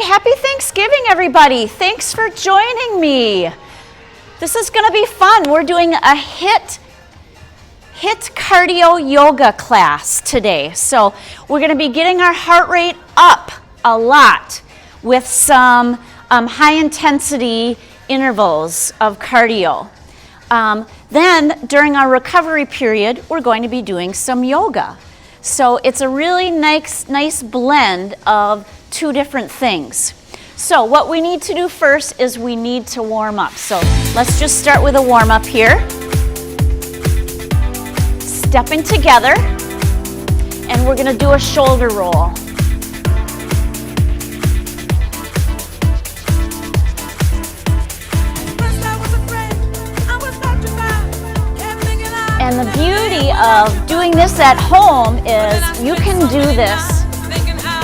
happy Thanksgiving, everybody. Thanks for joining me. This is gonna be fun. We're doing a HIIT cardio yoga class today. So we're gonna be getting our heart rate up a lot with some high intensity intervals of cardio. Then during our recovery period, we're going to be doing some yoga. So it's a really nice blend of two different things. So what we need to do first is we need to warm up. So let's just start with a warm up here. Stepping together, and we're gonna do a shoulder roll. And the beauty of doing this at home is you can do this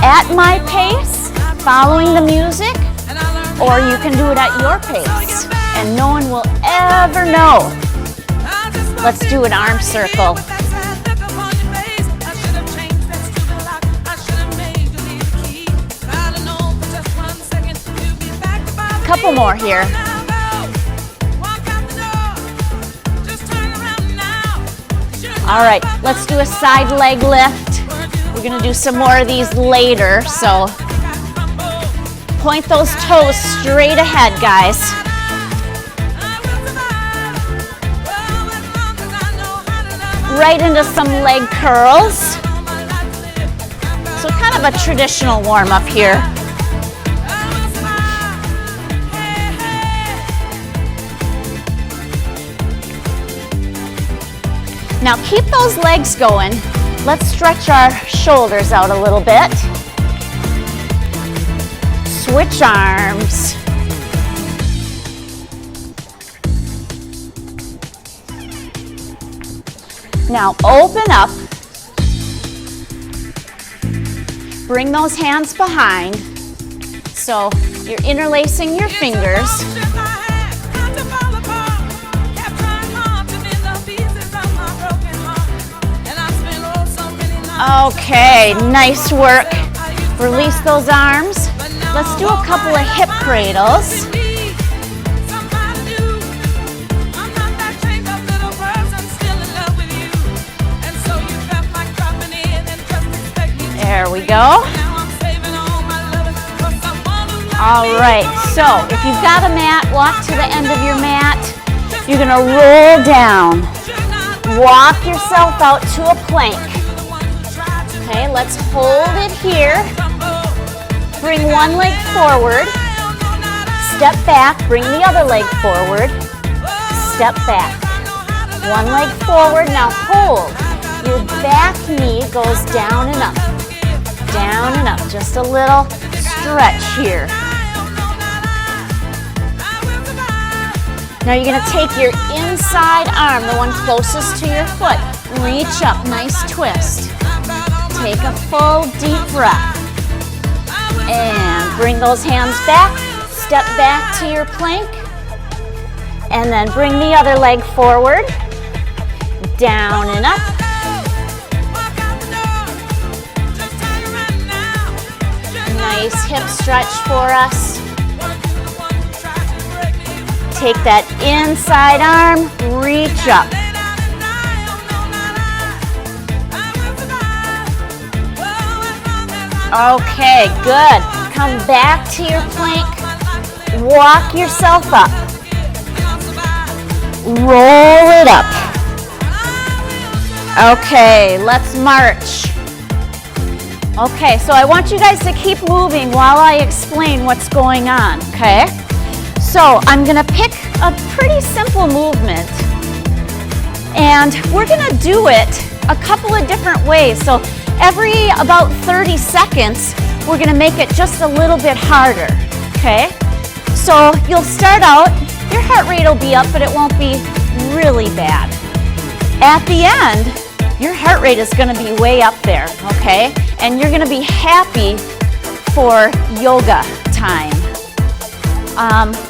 at my pace, following the music, or you can do it at your pace, and no one will ever know. Let's do an arm circle. Couple more here. All right, let's do a side leg lift. We're gonna do some more of these later, so point those toes straight ahead, guys. Right into some leg curls. So kind of a traditional warm up here. Now keep those legs going. Let's stretch our shoulders out a little bit. Switch arms. Now open up. Bring those hands behind. So you're interlacing your fingers. Okay, nice work. Release those arms. Let's do a couple of hip cradles. There we go. All right, so if you've got a mat, walk to the end of your mat. You're gonna roll down. Walk yourself out to a plank. Okay, let's hold it here. Bring one leg forward. Step back, bring the other leg forward. Step back. One leg forward, now hold. Your back knee goes down and up. Down and up, just a little stretch here. Now you're gonna take your inside arm, the one closest to your foot. Reach up, nice twist. Take a full deep breath. And bring those hands back. Step back to your plank. And then bring the other leg forward. Down and up. Nice hip stretch for us. Take that inside arm, reach up. Okay, good. Come back to your plank. Walk yourself up. Roll it up. Okay, let's march. Okay, so I want you guys to keep moving while I explain what's going on, okay? So I'm gonna pick a pretty simple movement, and we're gonna do it a couple of different ways. So every about 30 seconds, we're gonna make it just a little bit harder, okay? So you'll start out, your heart rate will be up, but it won't be really bad. At the end, your heart rate is gonna be way up there, okay? And you're gonna be happy for yoga time.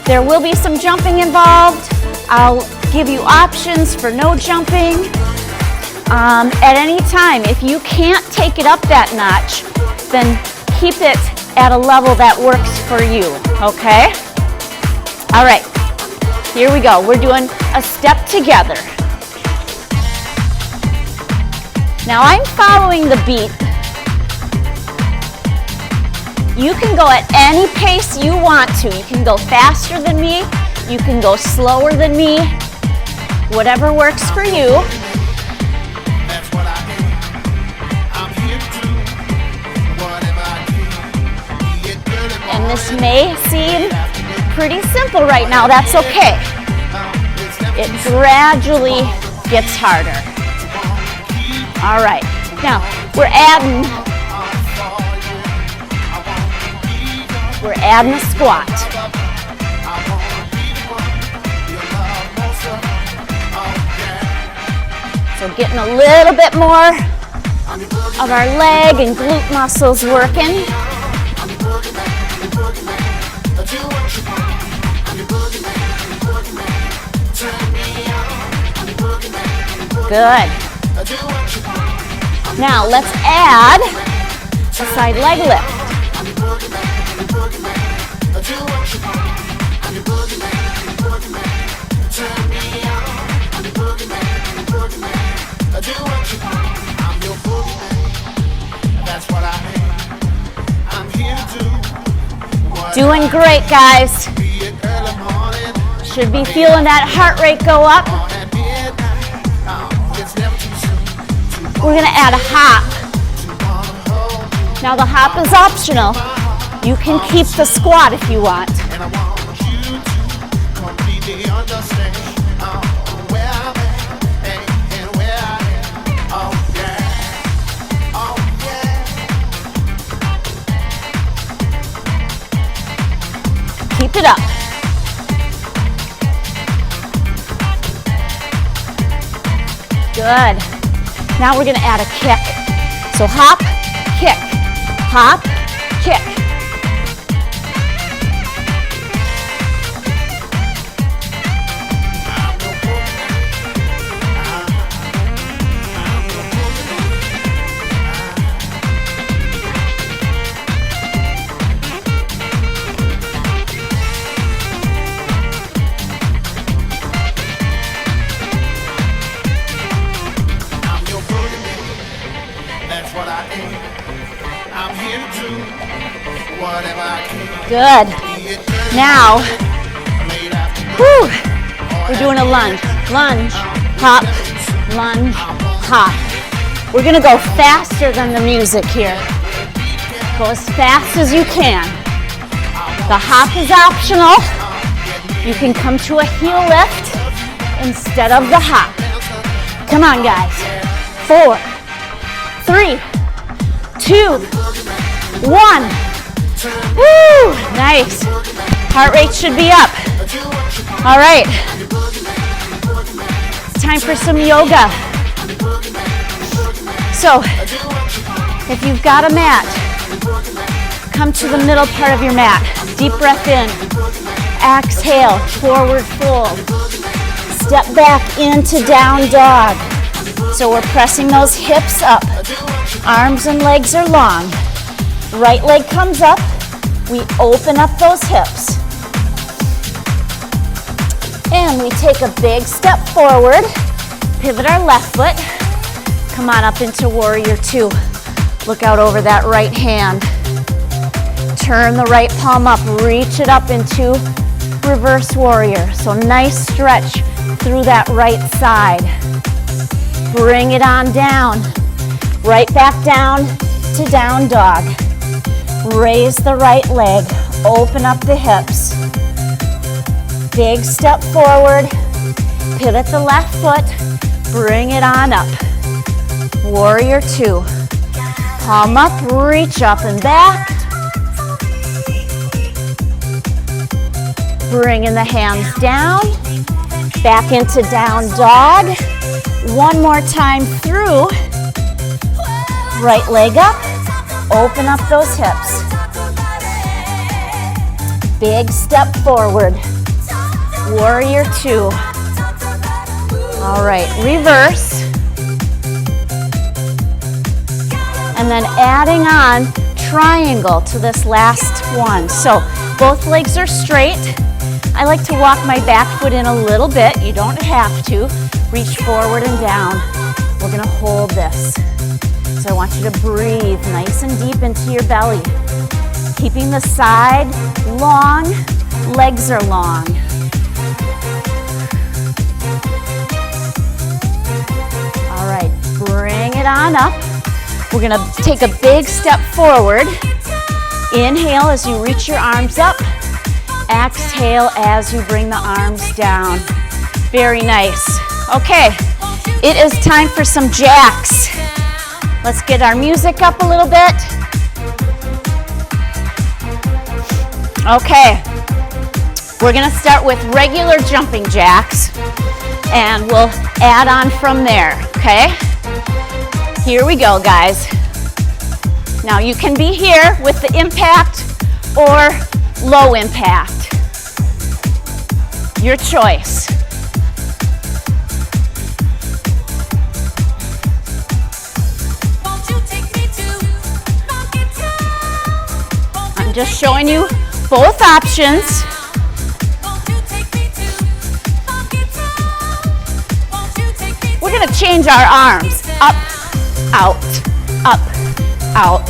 There will be some jumping involved. I'll give you options for no jumping. At any time, if you can't take it up that notch, then keep it at a level that works for you, okay? All right, here we go. We're doing a step together. Now I'm following the beat. You can go at any pace you want to. You can go faster than me. You can go slower than me. Whatever works for you. And this may seem pretty simple right now. That's okay. It gradually gets harder. All right. Now, we're adding a squat. So getting a little bit more of our leg and glute muscles working. Good. Now let's add a side leg lift. Doing great, guys. Should be feeling that heart rate go up. We're gonna add a hop. Now the hop is optional. You can keep the squat if you want. Keep it up. Good. Now we're going to add a kick. So hop, kick, hop, kick. Good. Now, we're doing a lunge. Lunge, hop, lunge, hop. We're going to go faster than the music here. Go as fast as you can. The hop is optional. You can come to a heel lift instead of the hop. Come on, guys. 4, 3, 2, 1. Woo! Nice. Heart rate should be up. All right. It's time for some yoga. So, if you've got a mat, come to the middle part of your mat. Deep breath in. Exhale, forward fold. Step back into down dog. So we're pressing those hips up. Arms and legs are long. Right leg comes up. We open up those hips. And we take a big step forward. Pivot our left foot. Come on up into warrior two. Look out over that right hand. Turn the right palm up. Reach it up into reverse warrior. So nice stretch through that right side. Bring it on down. Right back down to down dog. Raise the right leg, open up the hips. Big step forward, pivot the left foot, bring it on up. Warrior two. Palm up, reach up and back. Bringing the hands down, back into down dog. One more time through. Right leg up. Open up those hips. Big step forward. Warrior two. All right, reverse. And then adding on triangle to this last one. So both legs are straight. I like to walk my back foot in a little bit. You don't have to. Reach forward and down. We're gonna hold this. So I want you to breathe nice and deep into your belly. Keeping the side long, legs are long. All right, bring it on up. We're gonna take a big step forward. Inhale as you reach your arms up. Exhale as you bring the arms down. Very nice. Okay, it is time for some jacks. Let's get our music up a little bit. Okay, we're gonna start with regular jumping jacks and we'll add on from there, okay? Here we go, guys. Now you can be here with the impact or low impact. Your choice. I'm just showing you both options. We're gonna change our arms. Up, out, up, out,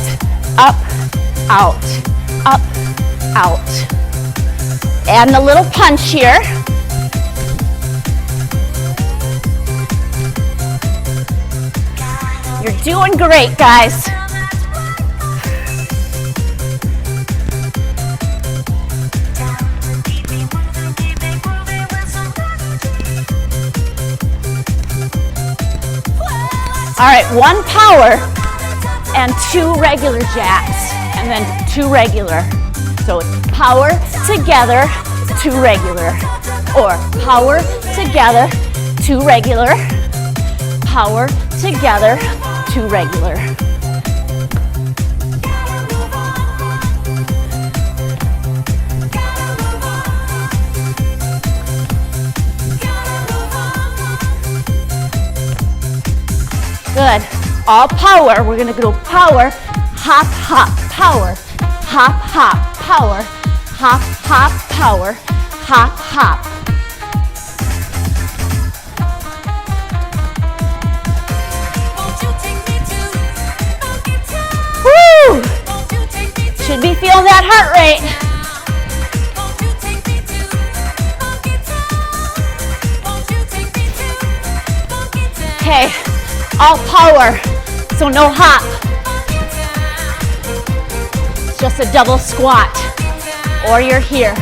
up, out, up, out. Adding a little punch here. You're doing great, guys. All right, one power and two regular jacks, and then two regular. So it's power together, two regular, or power together, two regular, power together, two regular. Good. All power. We're going to go power, hop, hop, power, hop, hop, power, hop, hop, power, hop, hop. Woo! Should be feeling that heart rate. Okay. All power, so no hop. It's just a double squat, or you're here.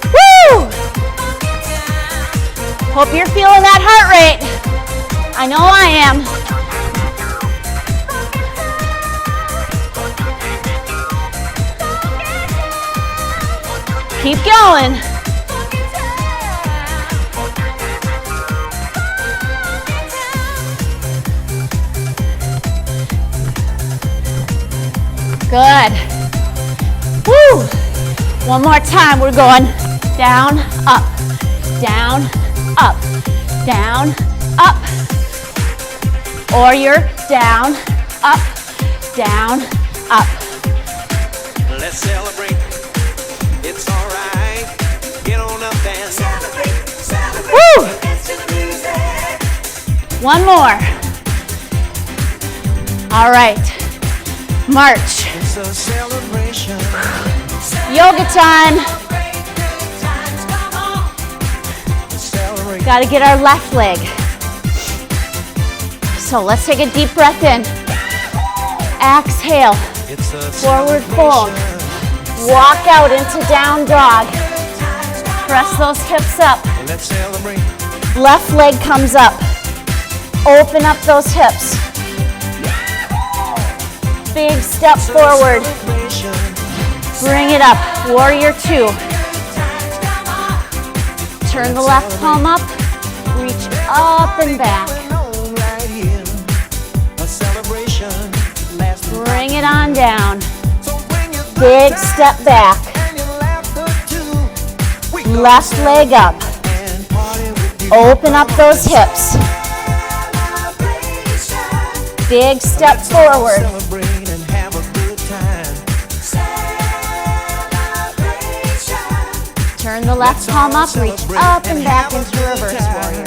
Woo! Hope you're feeling that heart rate. I know I am. Keep going. Good. Woo! One more time. We're going down, up, down, up, down, up. Or you're down, up, down, up. Let's celebrate. It's all right. Get on up and celebrate. Celebrate. Woo! One more. All right. March. It's a celebration. Yoga time. Celebrate. Got to get our left leg. So let's take a deep breath in. Exhale. It's a Forward fold. Walk out into down dog. Press those hips up. Let's celebrate. Left leg comes up. Open up those hips. Big step forward. Bring it up. Warrior two. Turn the left palm up. Reach up and back. Bring it on down. Big step back. Left leg up. Open up those hips. Big step forward. Turn the left palm up, reach up and back into reverse warrior.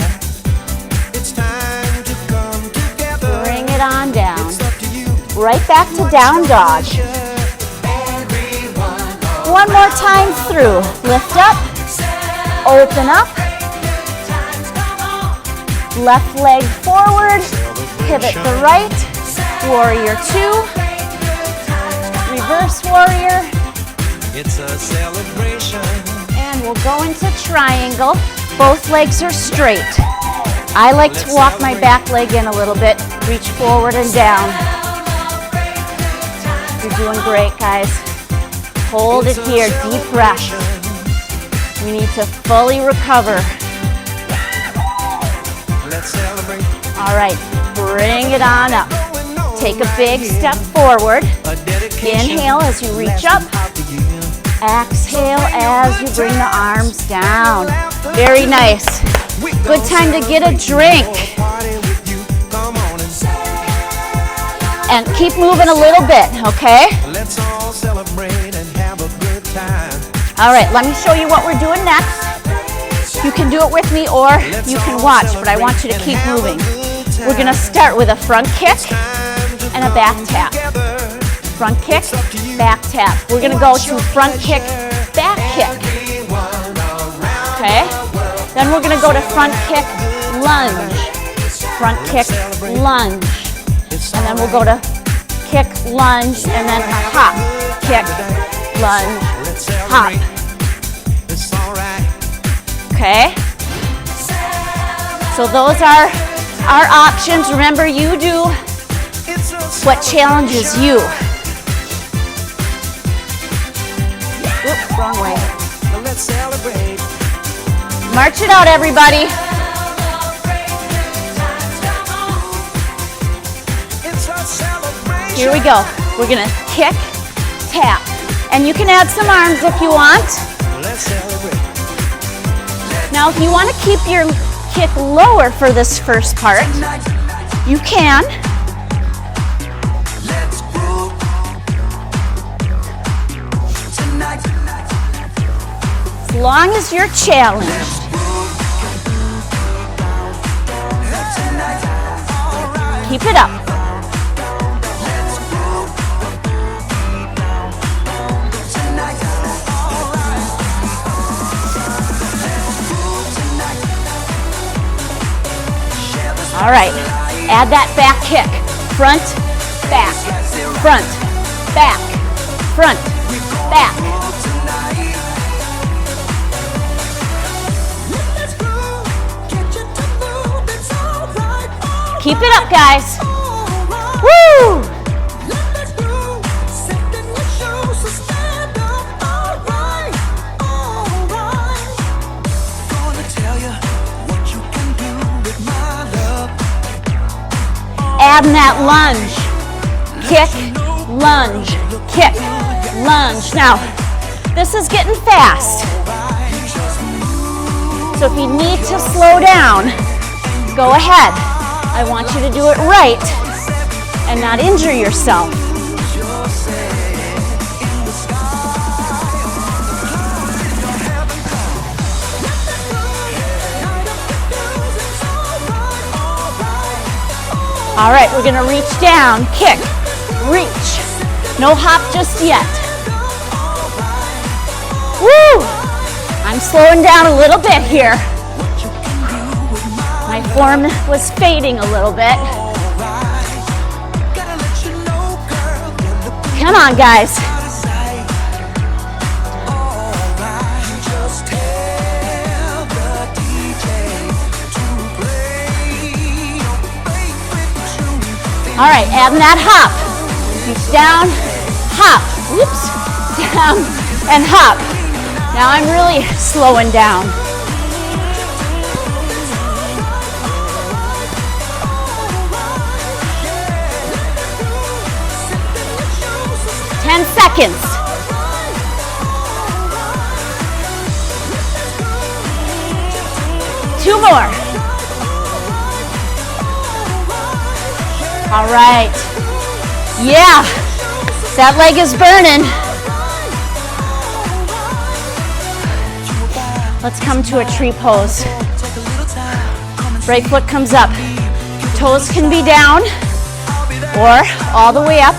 It's time to come together. Bring it on down. It's up to you. Right back to down dog. One more time through. Lift up, open up. Left leg forward, pivot the right. Warrior 2. Reverse warrior. It's a celebration. And we'll go into triangle. Both legs are straight. I like to walk my back leg in a little bit. Reach forward and down. You're doing great, guys. Hold it here, deep breath. We need to fully recover. Let's celebrate. All right, bring it on up. Take a big step forward. A dedication. Inhale as you reach up. Exhale as you bring the arms down. Very nice. Good time to get a drink. And keep moving a little bit, okay? Let's all celebrate and have a good time. All right, let me show you what we're doing next. You can do it with me or you can watch, but I want you to keep moving. We're gonna start with a front kick and a back tap. Front kick, back tap. We're gonna go to front kick, back kick. Okay? Then we're gonna go to front kick, lunge. Front kick, lunge. And then we'll go to kick, lunge, and then a hop. Kick, lunge, hop. It's all right. Okay? So those are our options. Remember, you do It's a what challenges you. Oops, wrong way. Let's celebrate. March it out, everybody. It's a celebration. Here we go. We're gonna kick, tap. And you can add some arms if you want. Let's celebrate. Now, if you want to keep your kick lower for this first part, you can. Let's groove. Tonight. As long as you're challenged. Keep it up. All right, add that back kick. Front, back, front, back, front, back. Keep it up, guys. Woo! Adding that lunge. Kick, lunge, kick, lunge. Now, this is getting fast. So if you need to slow down, go ahead. I want you to do it right and not injure yourself. All right, we're gonna reach down, kick, reach. No hop just yet. Woo! I'm slowing down a little bit here. My form was fading a little bit. Come on, guys. All right, adding that hop. Reach down, hop. Whoops. Down and hop. Now I'm really slowing down. Seconds. Two more. All right. Yeah, that leg is burning. Let's come to a tree pose. Right foot comes up. Toes can be down or all the way up,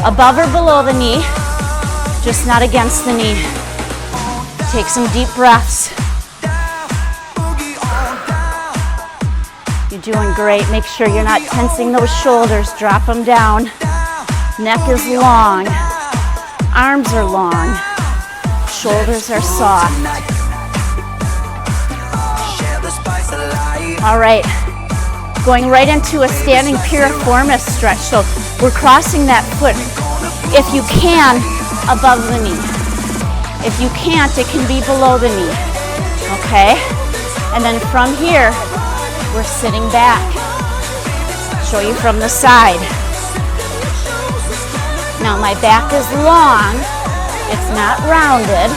above or below the knee, just not against the knee. Take some deep breaths. You're doing great. Make sure you're not tensing those shoulders. Drop them down. Neck is long. Arms are long. Shoulders are soft. All right. Going right into a standing piriformis stretch. So we're crossing that foot, if you can, above the knee. If you can't, it can be below the knee. Okay? And then from here, we're sitting back. Show you from the side. Now my back is long. It's not rounded.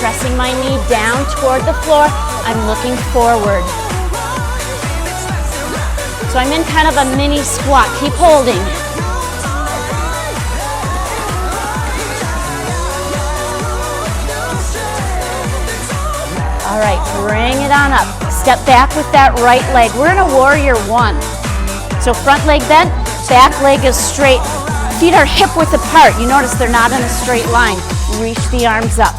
Pressing my knee down toward the floor. I'm looking forward. So I'm in kind of a mini squat. Keep holding. All right, bring it on up. Step back with that right leg. We're in a warrior one. So front leg bent, back leg is straight. Feet are hip width apart. You notice they're not in a straight line. Reach the arms up.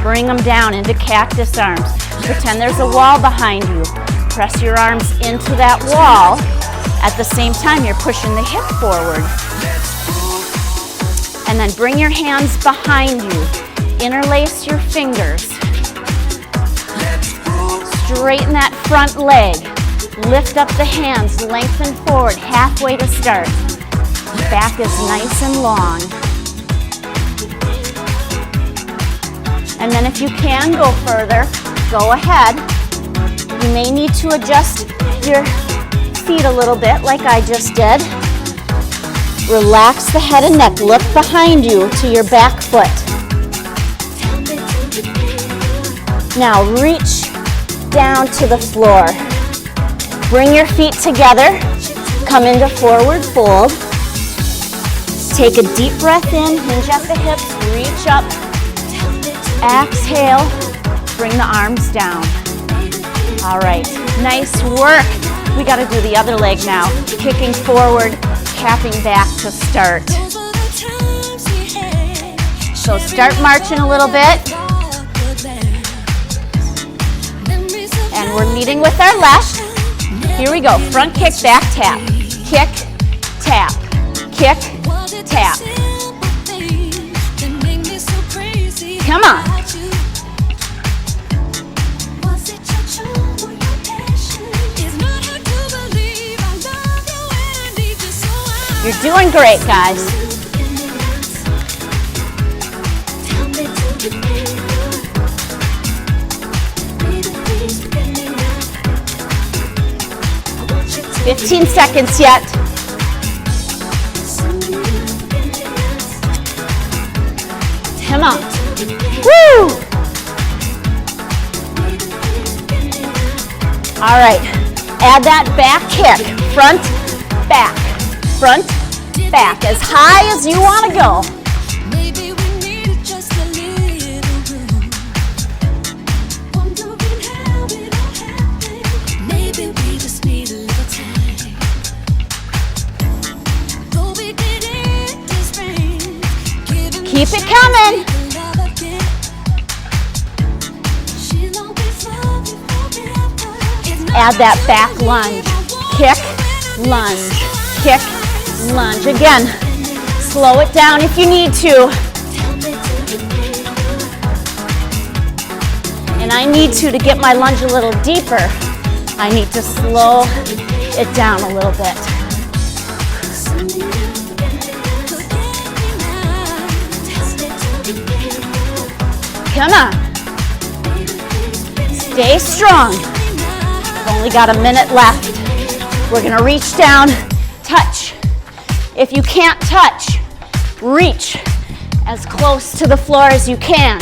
Bring them down into cactus arms. Pretend there's a wall behind you. Press your arms into that wall. At the same time, you're pushing the hip forward. And then bring your hands behind you. Interlace your fingers. Straighten that front leg. Lift up the hands, lengthen forward, halfway to start. Back is nice and long. And then if you can go further, go ahead. You may need to adjust your feet a little bit like I just did. Relax the head and neck. Look behind you to your back foot. Now reach down to the floor. Bring your feet together. Come into forward fold. Take a deep breath in. Hinge at the hips. Reach up. Exhale. Bring the arms down. All right, nice work. We got to do the other leg now. Kicking forward, tapping back to start. So start marching a little bit. And we're leading with our left. Here we go. Front kick, back tap. Kick, tap. Kick, tap. Come on. You're doing great, guys. "15 seconds yet. Come on. Woo! All right. Add that back kick. Front, back. Front, back. As high as you want to go. Maybe we need just a little room. Wondering how it all happened. Maybe we just need a little time. Though we did it this spring. Keep it coming. Add that back lunge. Kick, lunge, kick, lunge. Again, slow it down if you need to. And I need to get my lunge a little deeper. I need to slow it down a little bit. Come on. Stay strong. Only got a minute left. We're gonna reach down, touch. If you can't touch, reach as close to the floor as you can.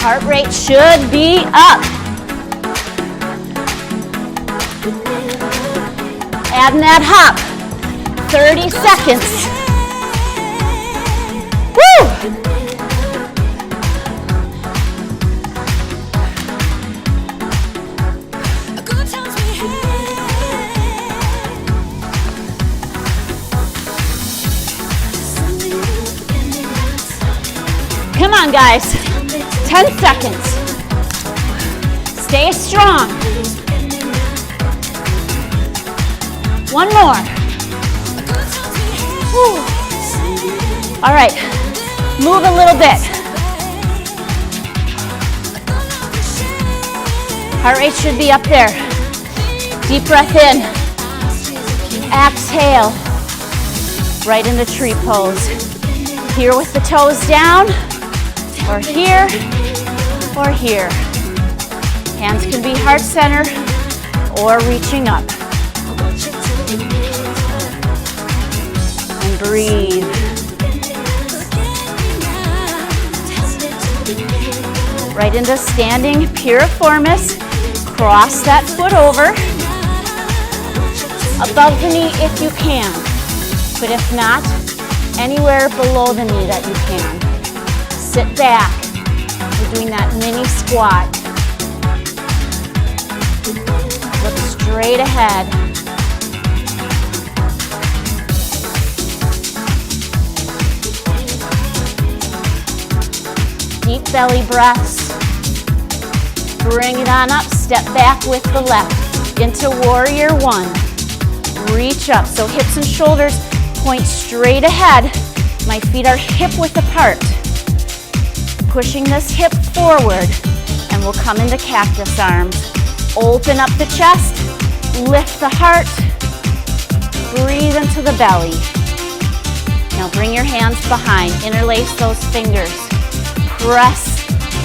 Heart rate should be up. Adding that hop. 30 seconds. Woo! Good times we had. Come on, guys. 10 seconds. Stay strong. One more. Woo. All right. Move a little bit. Heart rate should be up there. Deep breath in. Exhale. Right into tree pose. Here with the toes down, or here, or here. Hands can be heart center or reaching up. And breathe. Right into standing piriformis. Cross that foot over. Above the knee if you can. But if not, anywhere below the knee that you can. Sit back. We're doing that mini squat. Look straight ahead. Deep belly breaths. Bring it on up. Step back with the left into warrior one. Reach up. So hips and shoulders point straight ahead. My feet are hip width apart. Pushing this hip forward, and we'll come into cactus arms. Open up the chest, lift the heart, breathe into the belly. Now bring your hands behind, interlace those fingers. Press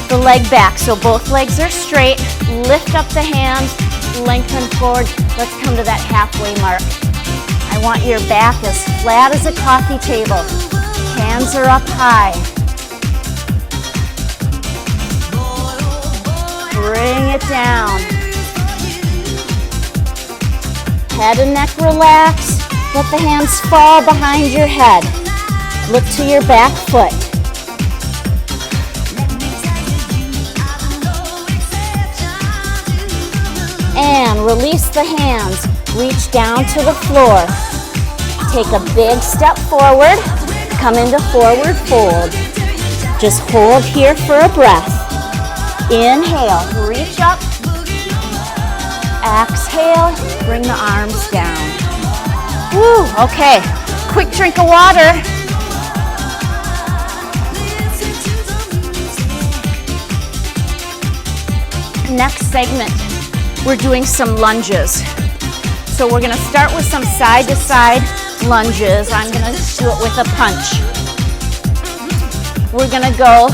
the leg back so both legs are straight. Lift up the hands, lengthen forward. Let's come to that halfway mark. I want your back as flat as a coffee table. Hands are up high. Bring it down. Head and neck relax. Let the hands fall behind your head. Look to your back foot. And release the hands. Reach down to the floor. Take a big step forward. Come into forward fold. Just hold here for a breath. Inhale, reach up. Exhale, bring the arms down. Woo, okay. Quick drink of water. Next segment, we're doing some lunges. So we're gonna start with some side-to-side lunges. I'm gonna do it with a punch. We're gonna go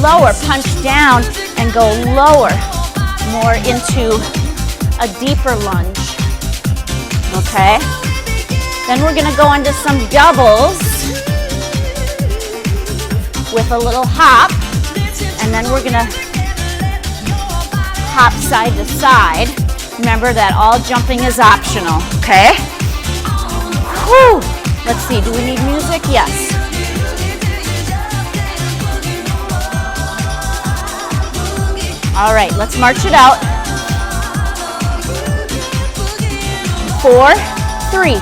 lower, punch down, and go lower, more into a deeper lunge, okay? Then we're gonna go into some doubles with a little hop, and then we're gonna hop side to side. Remember that all jumping is optional, okay? Whew. Let's see, do we need music? Yes. All right, let's march it out. 4, 3.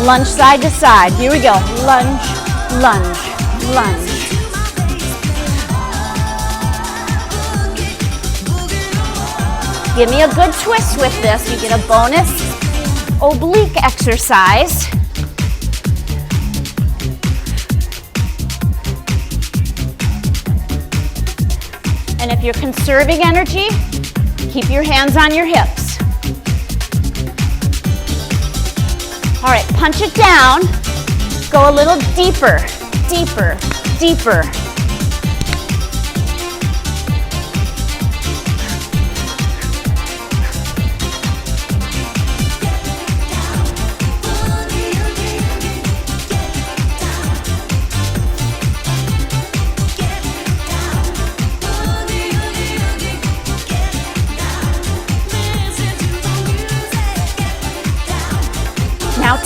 Lunge side to side. Here we go. Lunge, lunge, lunge. Give me a good twist with this. You get a bonus oblique exercise. And if you're conserving energy, keep your hands on your hips. All right, punch it down. Go a little deeper, deeper, deeper.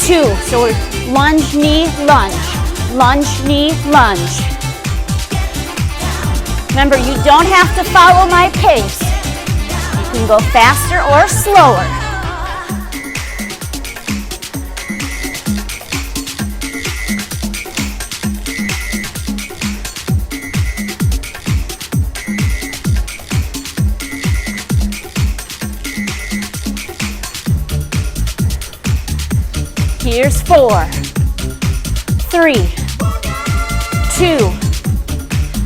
2. So we're lunge, knee, lunge. Lunge, knee, lunge. Remember, you don't have to follow my pace. You can go faster or slower. Here's 4, 3, 2.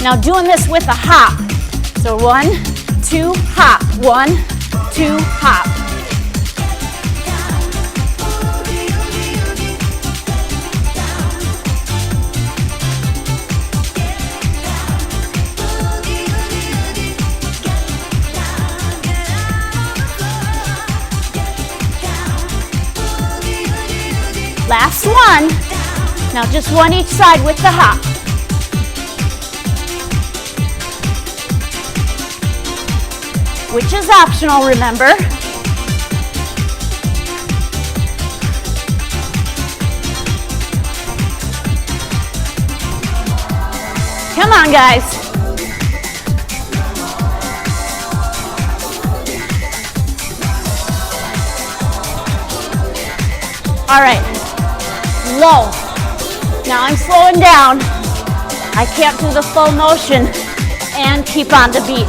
Now doing this with a hop. So 1, 2, hop. 1, 2, hop. Last one. Now just one each side with the hop. Which is optional, remember. Come on, guys. All right. Low. Now I'm slowing down. I can't do the full motion and keep on the beat.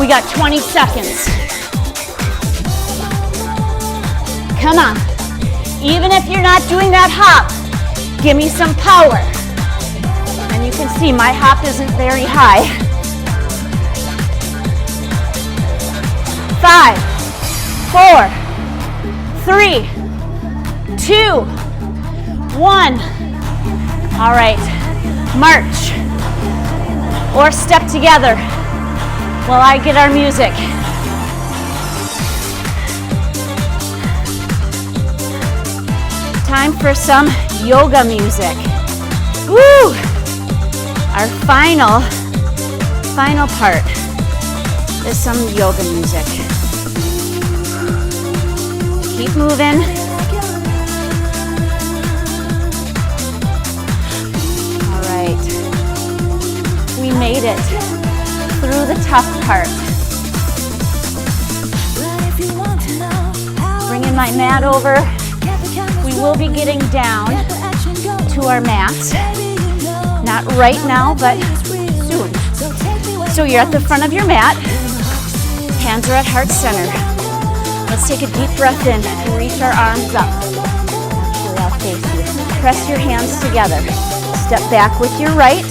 We got 20 seconds. Come on. Even if you're not doing that hop, give me some power. And you can see my hop isn't very high. 5, 4, 3, 2, 1. All right, march or step together while I get our music. Time for some yoga music. Woo! Our final part is some yoga music. Keep moving. We made it through the tough part. Bringing my mat over. We will be getting down to our mat. Not right now, but soon. So you're at the front of your mat. Hands are at heart center. Let's take a deep breath in and reach our arms up. Actually, I'll face you. Press your hands together. Step back with your right.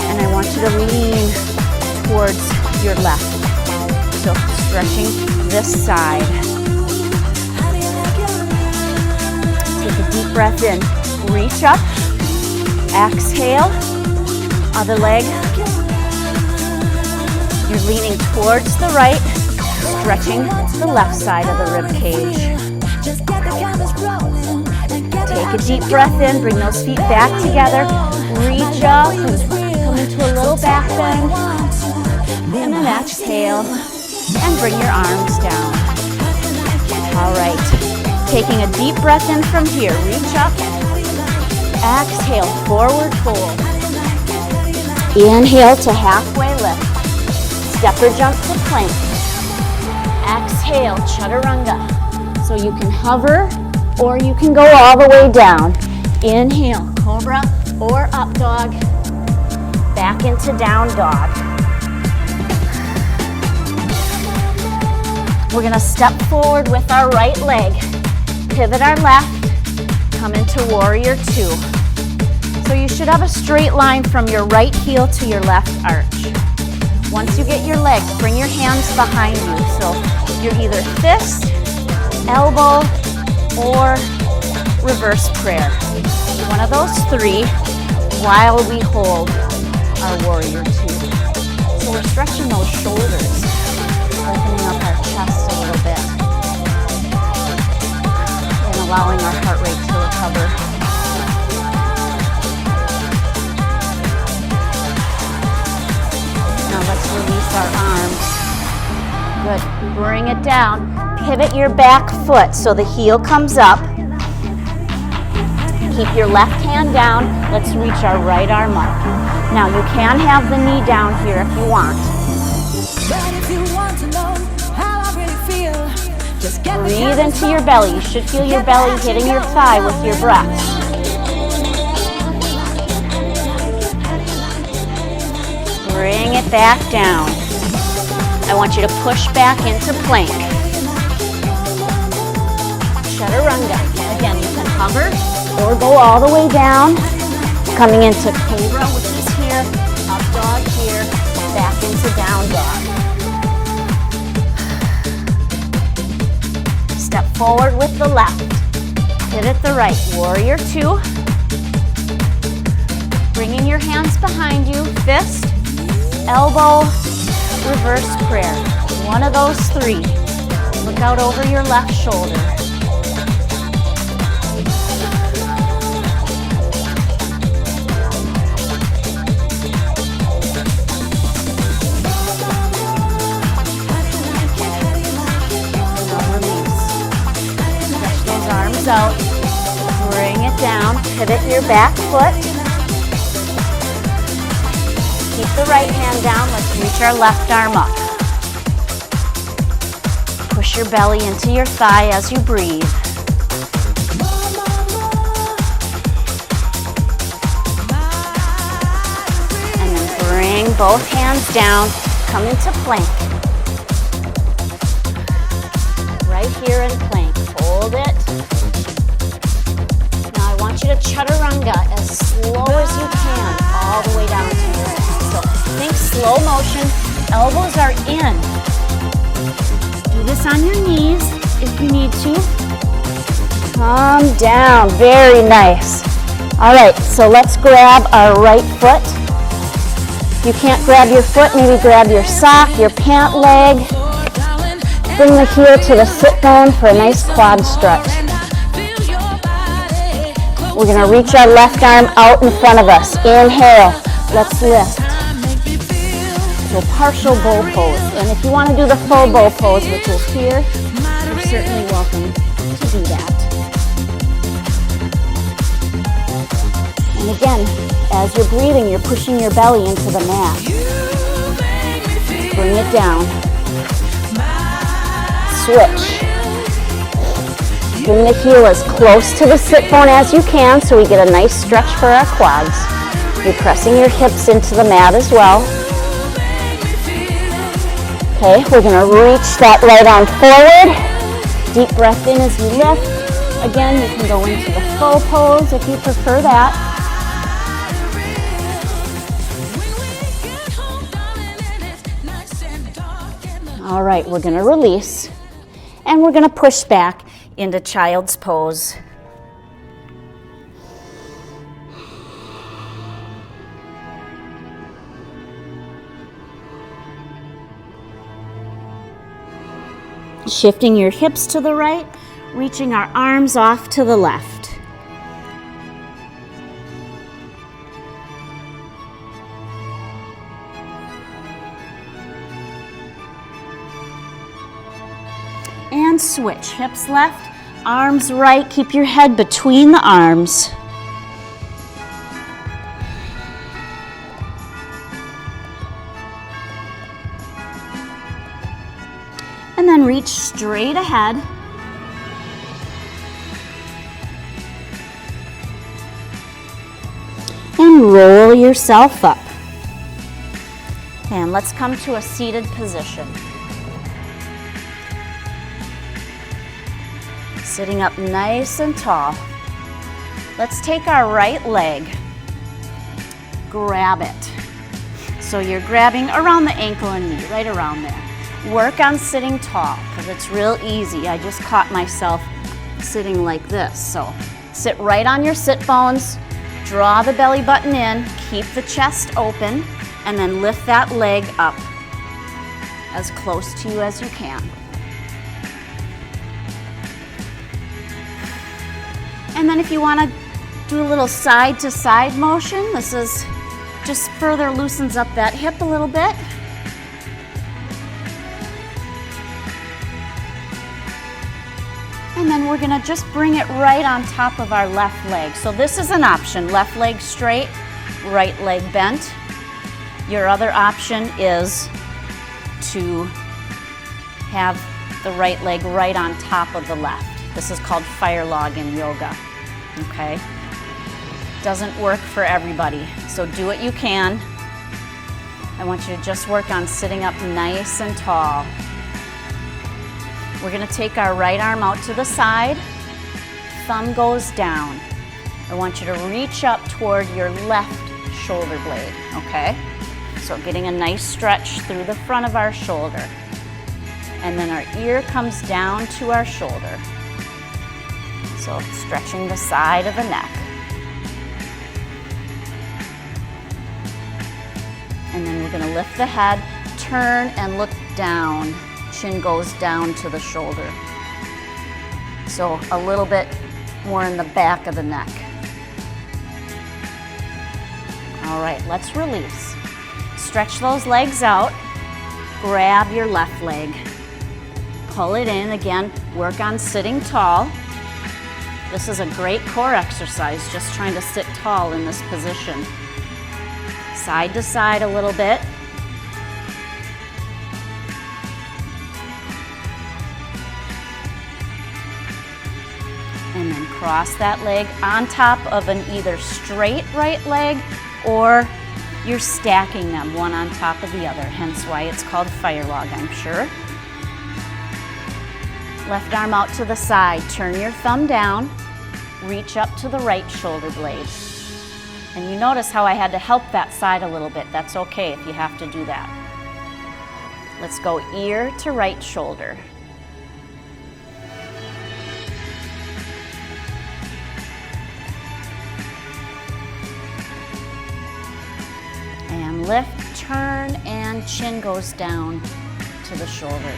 And I want you to lean towards your left. So stretching this side. Take a deep breath in. Reach up. Exhale. Other leg. You're leaning towards the right, stretching the left side of the rib cage. Take a deep breath in. Bring those feet back together. Reach up. Into a little back bend, and then exhale, and bring your arms down. All right, taking a deep breath in from here, reach up, exhale, forward fold. Inhale to halfway lift, stepper jump to plank. Exhale, chaturanga. So you can hover, or you can go all the way down. Inhale, cobra, or up dog. Back into down dog. We're gonna step forward with our right leg, pivot our left, come into warrior 2. So you should have a straight line from your right heel to your left arch. Once you get your legs, bring your hands behind you. So you're either fist, elbow, or reverse prayer. One of those 3 while we hold our warrior 2. So we're stretching those shoulders, opening up our chest a little bit, and allowing our heart rate to recover. Now let's release our arms. Good. Bring it down. Pivot your back foot so the heel comes up. Keep your left hand down. Let's reach our right arm up. Now you can have the knee down here if you want. But if you want to know how I really feel, just get me Breathe into your belly. You should feel your belly hitting your thigh with your breath. Bring it back down. I want you to push back into plank. Chaturanga. Again, you can hover or go all the way down. Coming into cobra, which is here, up dog here, back into down dog. Step forward with the left. Hit it the right. Warrior 2. Bringing your hands behind you. Fist, elbow, reverse prayer. One of those 3. Look out over your left shoulder. Out, bring it down, pivot your back foot. Keep the right hand down, let's reach our left arm up. Push your belly into your thigh as you breathe. And then bring both hands down, come into plank. Right here in plank, hold it. You to chaturanga as slow as you can, all the way down to your feet. So think slow motion, elbows are in. Do this on your knees if you need to. Calm down, very nice. All right, so let's grab our right foot. If you can't grab your foot, maybe grab your sock, your pant leg. Bring the heel to the sit bone for a nice quad stretch. We're going to reach our left arm out in front of us. Inhale. Let's lift. So partial bow pose. And if you want to do the full bow pose, which is here, you're certainly welcome to do that. And again, as you're breathing, you're pushing your belly into the mat. Bring it down. Switch. Bring the heel as close to the sit bone as you can so we get a nice stretch for our quads. You're pressing your hips into the mat as well. Okay, we're going to reach that right arm forward. Deep breath in as you lift. Again, you can go into the full pose if you prefer that. All right, we're going to release and we're going to push back into child's pose. Shifting your hips to the right, reaching our arms off to the left. And switch, hips left, arms right, keep your head between the arms. And then reach straight ahead. And roll yourself up. And let's come to a seated position. Sitting up nice and tall. Let's take our right leg, grab it. So you're grabbing around the ankle and knee, right around there. Work on sitting tall, because it's real easy. I just caught myself sitting like this. So sit right on your sit bones, draw the belly button in, keep the chest open, and then lift that leg up as close to you as you can. And then if you want to do a little side to side motion, this is just further loosens up that hip a little bit. And then we're gonna just bring it right on top of our left leg. So this is an option, left leg straight, right leg bent. Your other option is to have the right leg right on top of the left. This is called fire log in yoga, okay? Doesn't work for everybody, so do what you can. I want you to just work on sitting up nice and tall. We're gonna take our right arm out to the side, thumb goes down. I want you to reach up toward your left shoulder blade, okay? So getting a nice stretch through the front of our shoulder. And then our ear comes down to our shoulder. So stretching the side of the neck. And then we're gonna lift the head, turn and look down. Chin goes down to the shoulder. So a little bit more in the back of the neck. All right, let's release. Stretch those legs out. Grab your left leg. Pull it in again, work on sitting tall. This is a great core exercise, just trying to sit tall in this position. Side to side a little bit. And then cross that leg on top of an either straight right leg or you're stacking them one on top of the other, hence why it's called fire log, I'm sure. Left arm out to the side, turn your thumb down, reach up to the right shoulder blade. And you notice how I had to help that side a little bit. That's okay if you have to do that. Let's go ear to right shoulder. And lift, turn, and chin goes down to the shoulder.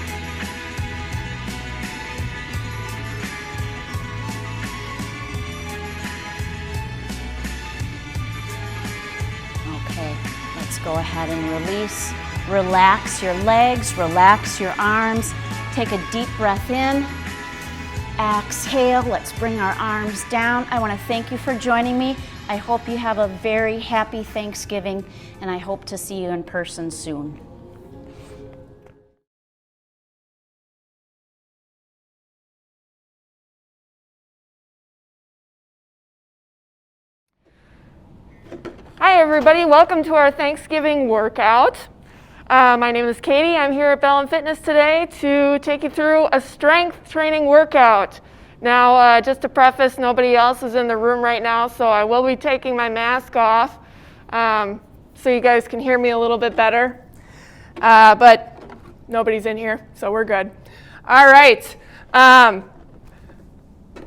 Okay, let's go ahead and release. Relax your legs, relax your arms. Take a deep breath in. Exhale, let's bring our arms down. I want to thank you for joining me. I hope you have a very happy Thanksgiving, and I hope to see you in person soon. Hi everybody, welcome to our Thanksgiving workout. My name is Katie. I'm here at Bellum Fitness today to take you through a strength training workout. Now, just to preface, nobody else is in the room right now, so I will be taking my mask off so you guys can hear me a little bit better. But nobody's in here, so we're good. All right.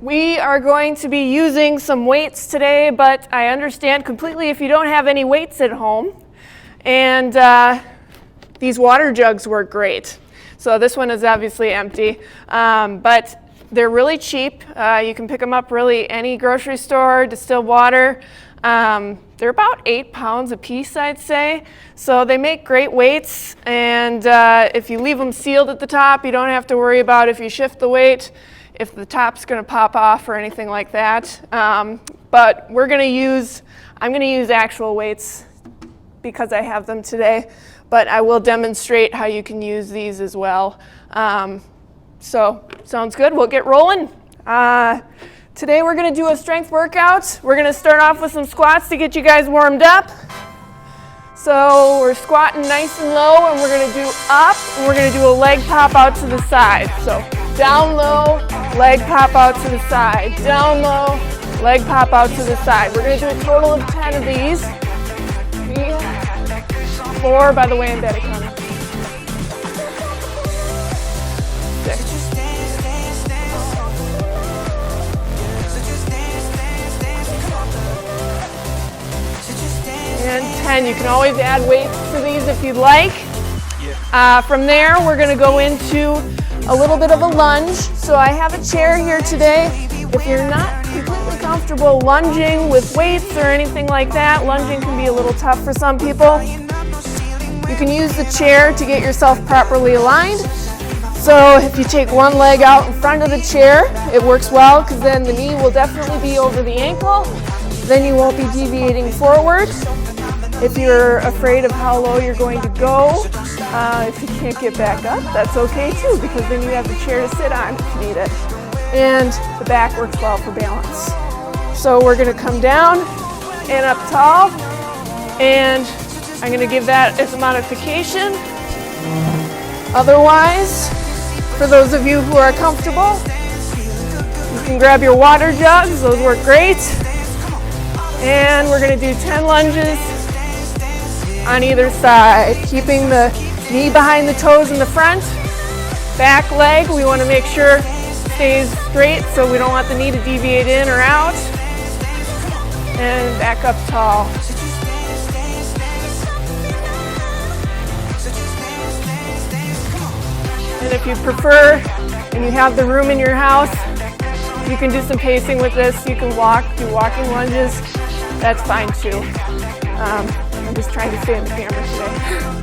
We are going to be using some weights today, but I understand completely if you don't have any weights at home. And these water jugs work great. So this one is obviously empty, but they're really cheap. You can pick them up really any grocery store, distilled water. They're about 8 pounds a piece, I'd say. So they make great weights, and if you leave them sealed at the top, you don't have to worry about if you shift the weight, if the top's gonna pop off or anything like that. But I'm gonna use actual weights because I have them today, but I will demonstrate how you can use these as well. So, sounds good, we'll get rolling. Today we're gonna do a strength workout. We're gonna start off with some squats to get you guys warmed up. So we're squatting nice and low, and we're gonna do up, and we're gonna do a leg pop out to the side. So down low, leg pop out to the side. Down low, leg pop out to the side. We're gonna do a total of 10 of these. 4 by the way in bed economy. 6. And 10. You can always add weights to these if you'd like. From there, we're going to go into a little bit of a lunge. So I have a chair here today. If you're not completely comfortable lunging with weights or anything like that, lunging can be a little tough for some people. You can use the chair to get yourself properly aligned. So if you take one leg out in front of the chair, it works well because then the knee will definitely be over the ankle. Then you won't be deviating forward. If you're afraid of how low you're going to go, if you can't get back up, that's okay too, because then you have the chair to sit on if you need it. And the back works well for balance. So we're gonna come down and up tall, and I'm gonna give that as a modification. Otherwise, for those of you who are comfortable, you can grab your water jugs, those work great. And we're gonna do 10 lunges on either side, keeping the knee behind the toes in the front. Back leg, we wanna make sure stays straight so we don't want the knee to deviate in or out. And back up tall. And if you prefer and you have the room in your house, you can do some pacing with this. You can walk, do walking lunges. That's fine too. I'm just trying to stay in the camera today.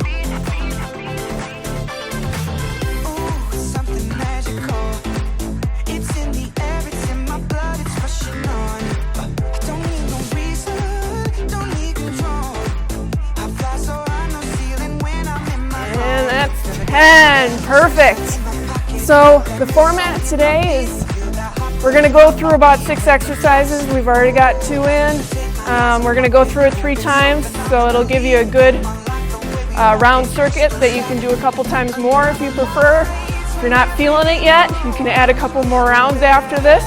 And that's 10, perfect. So the format today is we're gonna go through about 6 exercises. We've already got 2 in. We're gonna go through it 3 times, so it'll give you a good round circuit that you can do a couple times more if you prefer. If you're not feeling it yet, you can add a couple more rounds after this.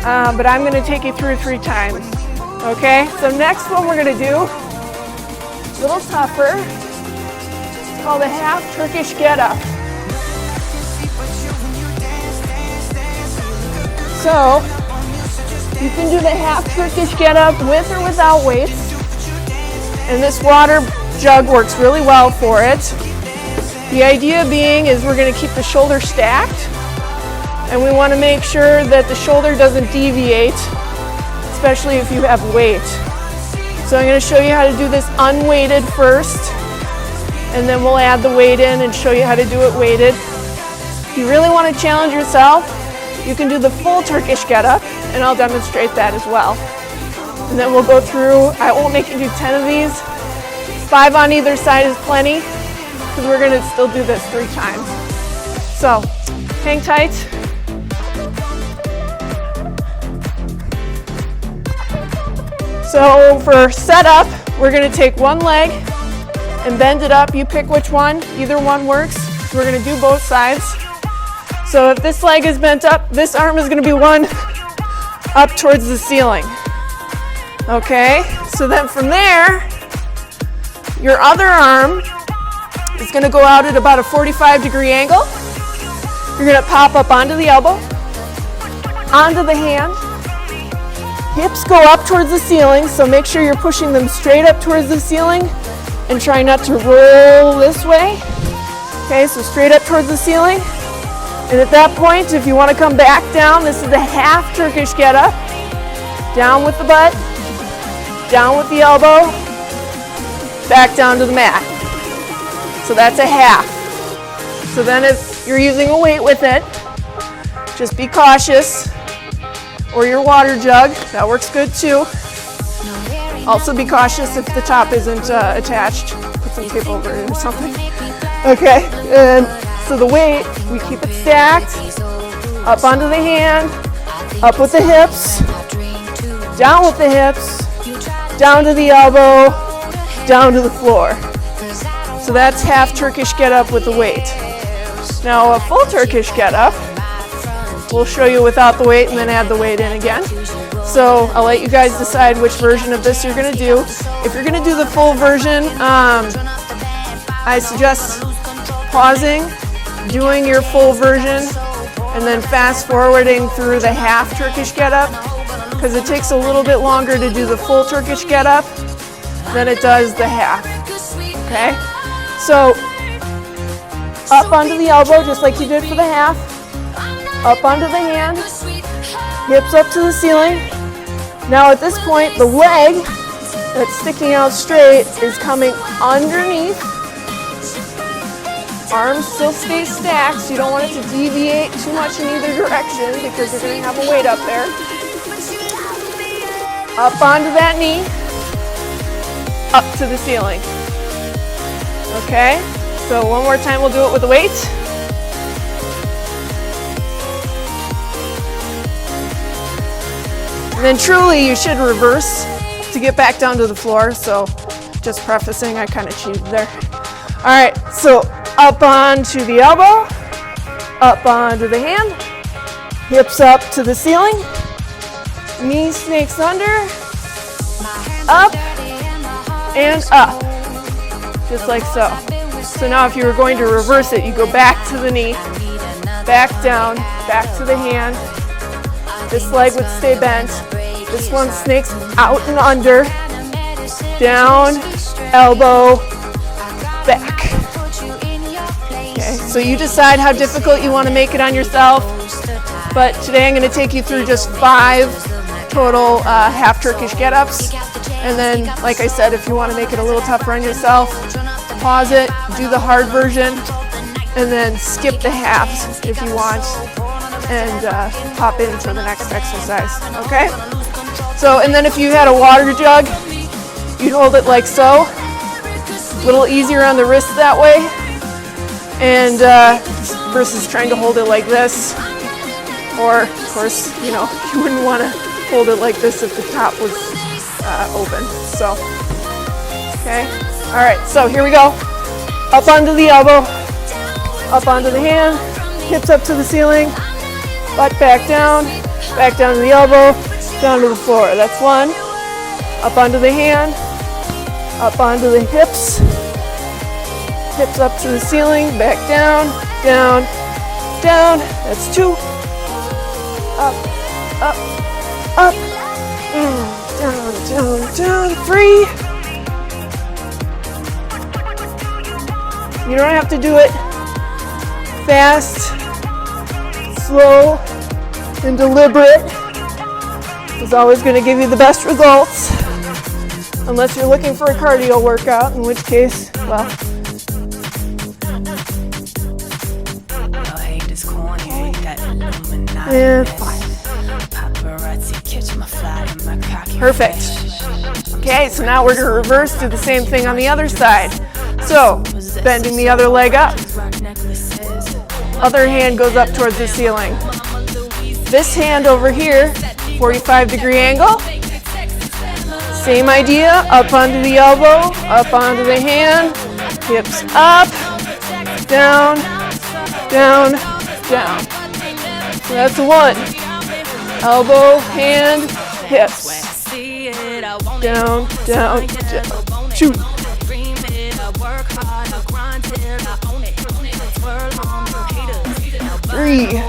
But I'm gonna take you through 3 times. Okay, so next one we're gonna do, a little tougher. It's called a half Turkish get-up. So, you can do the half Turkish get-up with or without weights. And this water jug works really well for it. The idea being is we're going to keep the shoulder stacked, and we want to make sure that the shoulder doesn't deviate, especially if you have weight. So I'm going to show you how to do this unweighted first, and then we'll add the weight in and show you how to do it weighted. If you really want to challenge yourself, you can do the full Turkish get-up, and I'll demonstrate that as well. And then we'll go through, I won't make you do 10 of these. 5 on either side is plenty, because we're gonna still do this 3 times. So, hang tight. So for setup, we're gonna take one leg and bend it up. You pick which one, either one works. We're gonna do both sides. So if this leg is bent up, this arm is gonna be one up towards the ceiling. Okay, so then from there, your other arm is gonna go out at about a 45-degree angle. You're gonna pop up onto the elbow, onto the hand. Hips go up towards the ceiling, so make sure you're pushing them straight up towards the ceiling and try not to roll this way. Okay, so straight up towards the ceiling. And at that point, if you want to come back down, this is the half Turkish get-up. Down with the butt, down with the elbow, back down to the mat. So that's a half. So then if you're using a weight with it, just be cautious. Or your water jug, that works good too. Also be cautious if the top isn't attached. Put some tape over it or something. Okay, and so the weight, we keep it stacked, up onto the hand, up with the hips, down with the hips, down to the elbow, down to the floor. So that's half Turkish get-up with the weight. Now a full Turkish get-up, we'll show you without the weight and then add the weight in again. So I'll let you guys decide which version of this you're gonna do. If you're gonna do the full version, I suggest pausing, doing your full version, and then fast forwarding through the half Turkish get-up, because it takes a little bit longer to do the full Turkish get-up than it does the half. Okay? So up onto the elbow, just like you did for the half. Up onto the hand, hips up to the ceiling. Now at this point, the leg that's sticking out straight is coming underneath Arms still stay stacked, so you don't want it to deviate too much in either direction because you're going to have a weight up there. Up onto that knee, up to the ceiling. Okay, so one more time we'll do it with the weight. And then truly you should reverse to get back down to the floor, so just prefacing, I kind of cheated there. All right, so up onto the elbow, up onto the hand, hips up to the ceiling, knee snakes under, up, and up, just like so. So now if you were going to reverse it, you go back to the knee, back down, back to the hand. This leg would stay bent. This one snakes out and under, down, elbow, back. Okay, so you decide how difficult you want to make it on yourself, but today I'm going to take you through just 5 total half Turkish get-ups, and then, like I said, if you want to make it a little tougher on yourself, pause it, do the hard version, and then skip the halves if you want, and hop into the next exercise, okay? So, and then if you had a water jug, you'd hold it like so, a little easier on the wrist that way, and versus trying to hold it like this, or of course, you know, you wouldn't want to hold it like this if the top was open, so, okay? All right, so here we go. Up onto the elbow, up onto the hand, hips up to the ceiling, butt back down to the elbow, down to the floor. That's 1. Up onto the hand, up onto the hips, hips up to the ceiling, back down, down, down. That's 2. Up, up, up, down, down, 3. You don't have to do it fast, slow, and deliberate. It's always going to give you the best results, unless you're looking for a cardio workout, in which case, well. And 5. Perfect. Okay, so now we're going to reverse, do the same thing on the other side. So, bending the other leg up. Other hand goes up towards the ceiling. This hand over here, 45-degree angle. Same idea, up onto the elbow, up onto the hand, hips up, down, down, down. So that's 1. Elbow, hand, hips. Down, down, down. 2. 3.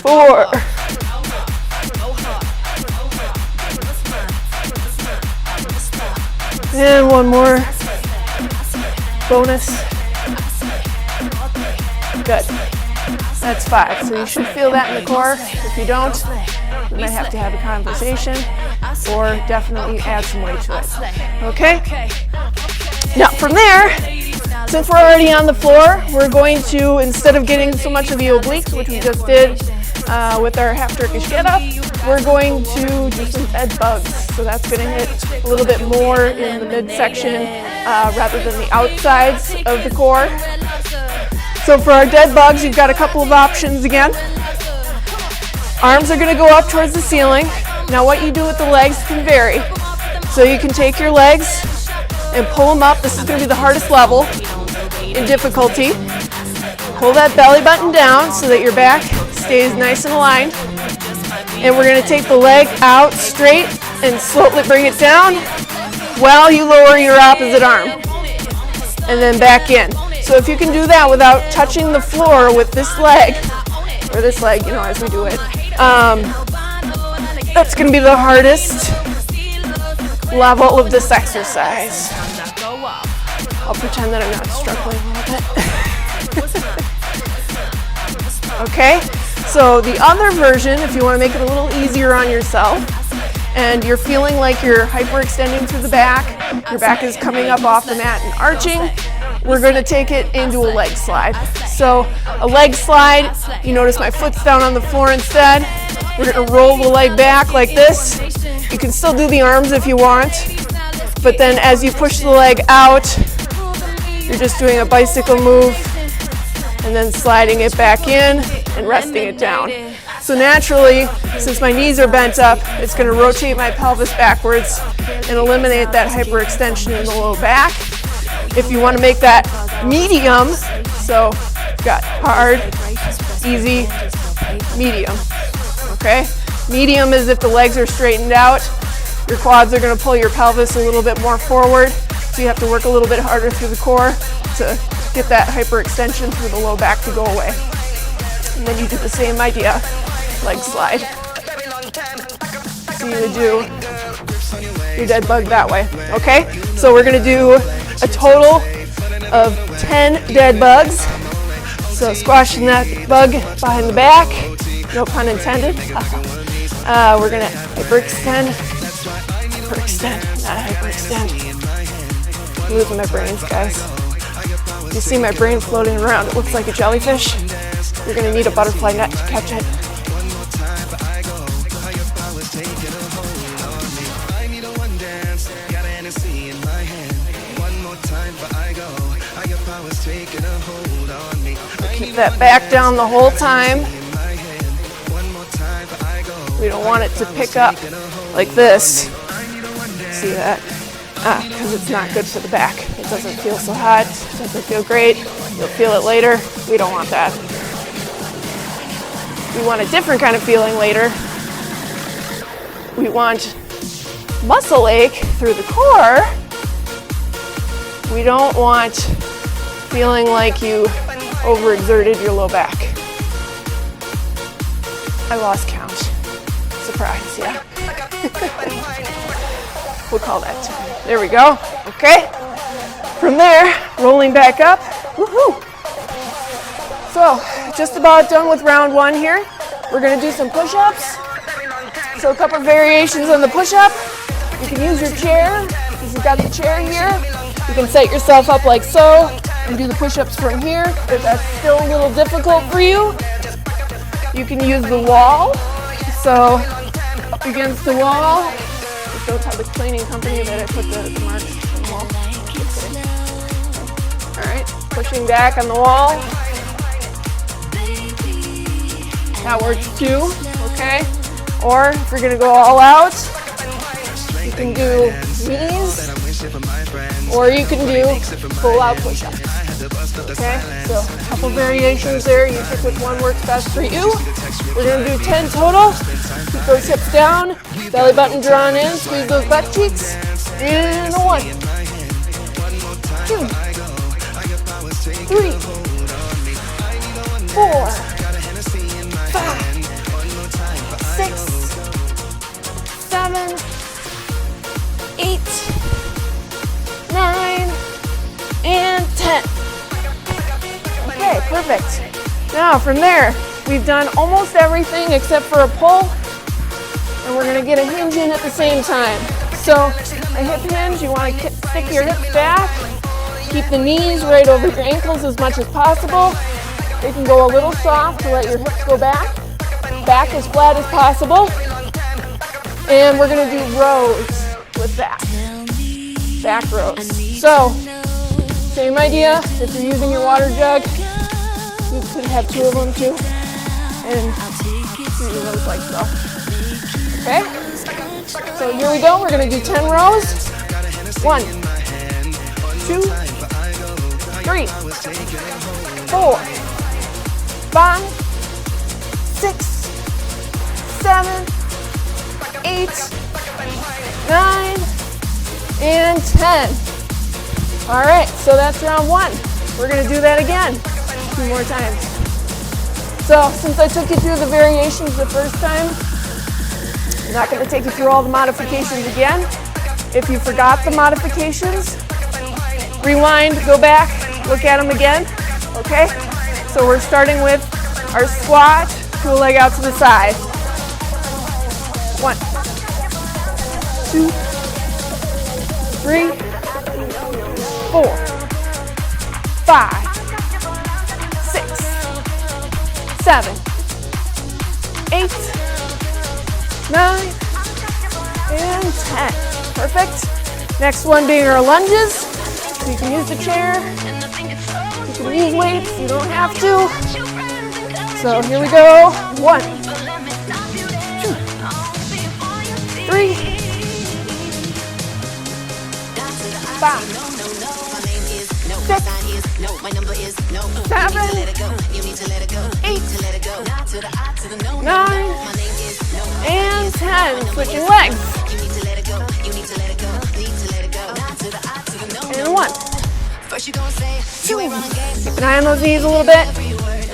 4. 'And 1 more. Bonus. Good. That's 5. So you should feel that in the core. If you don't, you might have to have a conversation or definitely add some weight to it. Okay? Now from there, since we're already on the floor, we're going to, instead of getting so much of the obliques, which we just did with our half Turkish get up, we're going to do some dead bugs. So that's going to hit a little bit more in the midsection rather than the outsides of the core. So for our dead bugs, you've got a couple of options again. Arms are going to go up towards the ceiling. Now what you do with the legs can vary. So you can take your legs and pull them up. This is going to be the hardest level in difficulty. Pull that belly button down so that your back stays nice and aligned. And we're going to take the leg out straight and slowly bring it down while you lower your opposite arm. And then back in. So if you can do that without touching the floor with this leg, or this leg, you know, as we do it, that's going to be the hardest level of this exercise. I'll pretend that I'm not struggling a little bit. Okay, so the other version, if you want to make it a little easier on yourself, and you're feeling like you're hyperextending through the back, your back is coming up off the mat and arching, we're going to take it into a leg slide. So a leg slide, you notice my foot's down on the floor instead. We're going to roll the leg back like this. You can still do the arms if you want, but then as you push the leg out, you're just doing a bicycle move and then sliding it back in and resting it down. So naturally, since my knees are bent up, it's going to rotate my pelvis backwards and eliminate that hyperextension in the low back. If you want to make that medium, so you've got hard, easy, medium. Okay? Medium is if the legs are straightened out. Your quads are going to pull your pelvis a little bit more forward, so you have to work a little bit harder through the core to get that hyperextension through the low back to go away. And then you do the same idea, leg slide. So you would do your dead bug that way, okay? So we're gonna do a total of 10 dead bugs. So squashing that bug behind the back, no pun intended. We're gonna hyperextend, not hyperextend. I'm losing my brains, guys. You see my brain floating around, it looks like a jellyfish. You're gonna need a butterfly net to catch it. Keep that back down the whole time. We don't want it to pick up like this. See that? Because it's not good for the back. It doesn't feel so hot, it doesn't feel great. You'll feel it later. We don't want that. We want a different kind of feeling later. We want muscle ache through the core. We don't want feeling like you overexerted your low back. I lost count. Surprise, yeah. We'll call that 10. There we go. Okay. From there, rolling back up. Woohoo! So, just about done with round one here. We're going to do some push-ups. So a couple variations on the push-up. You can use your chair, because you've got the chair here. You can set yourself up like so and do the push-ups from here. If that's still a little difficult for you, you can use the wall. So up against the wall. Just don't tell the cleaning company that I put the marks on the wall. All right, pushing back on the wall. That works too, okay? Or if you're gonna go all out, you can do knees, or you can do full-out push-ups. Okay, so a couple variations there. You pick which one works best for you. We're gonna do 10 total. Keep those hips down, belly button drawn in, squeeze those butt cheeks. And 1, 2, 3, 4, 5, 6, 7, 8, 9, and 10. Okay, perfect. Now from there, we've done almost everything except for a pull, and we're gonna get a hinge in at the same time. So a hip hinge, you wanna stick your hips back, keep the knees right over your ankles as much as possible. They can go a little soft to let your hips go back as flat as possible. And we're gonna do rows with that, back rows. So, same idea, if you're using your water jug, you could have 2 of them too, and do rows like so. Okay? So here we go, we're gonna do 10 rows. 1, 2, 3, 4, 5, 6, 7, 8, 9, and 10. All right, so that's round 1. We're gonna do that again 2 more times. So since I took you through the variations the first time, I'm not gonna take you through all the modifications again. If you forgot the modifications, rewind, go back, look at them again, okay? So we're starting with our squat, pull leg out to the side. 1, 2, 3, 4, 5, 6, 7, 8, 9, and 10. Perfect. Next one being our lunges. So you can use the chair. You can use weights. You don't have to. So here we go. 1, 2, 3, 5, 6, 7, 8, 9, and 10. Switching legs. And 1, 2. Keep an eye on those knees a little bit.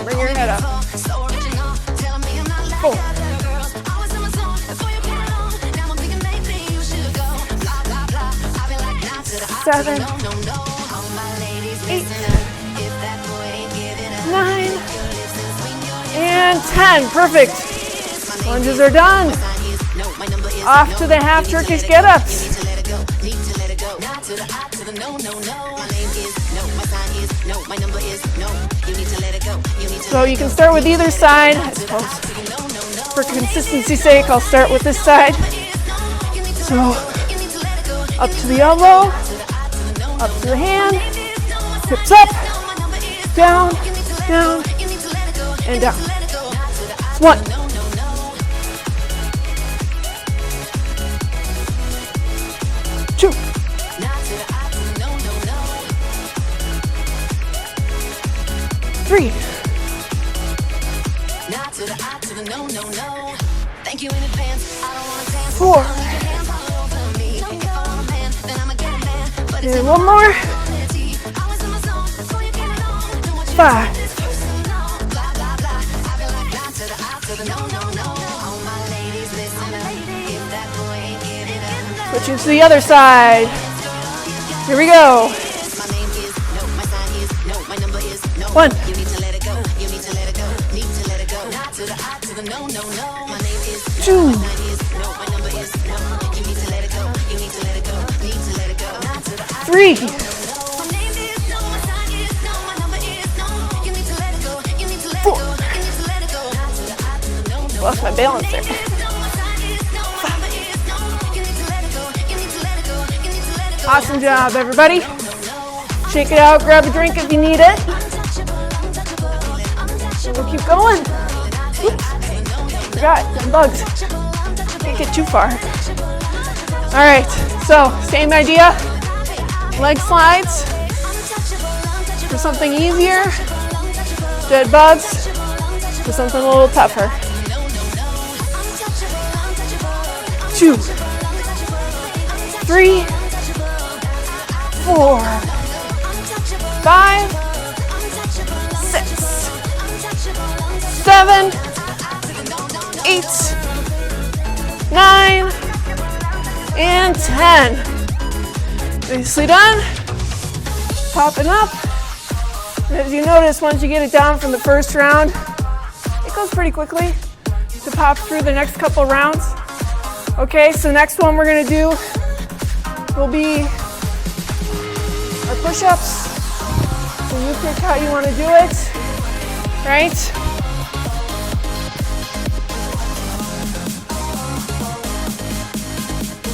Bring your head up. 4. 7, 8, 9, and 10. Perfect. Lunges are done. Off to the half Turkish get-ups. So you can start with either side, I suppose. For consistency's sake, I'll start with this side. So up to the elbow, up to the hand, hips up, down, down, and down. 1, 2, 3, 4, and one more. 5, 6. Switching to the other side. Here we go. 1, 2, 3, 4. Lost my balance there. 5. Awesome job, everybody. Shake it out, grab a drink if you need it. We'll keep going. Oops. Forgot, some bugs. Can't get too far. All right, so same idea. Leg slides for something easier. Dead bugs for something a little tougher. 2, 3, 4, 5, 6, 7, 8, 9, and 10. Nicely done. Popping up. And as you notice, once you get it down from the first round, it goes pretty quickly to pop through the next couple rounds. Okay, so next one we're gonna do will be our push-ups. So you pick how you wanna do it, right?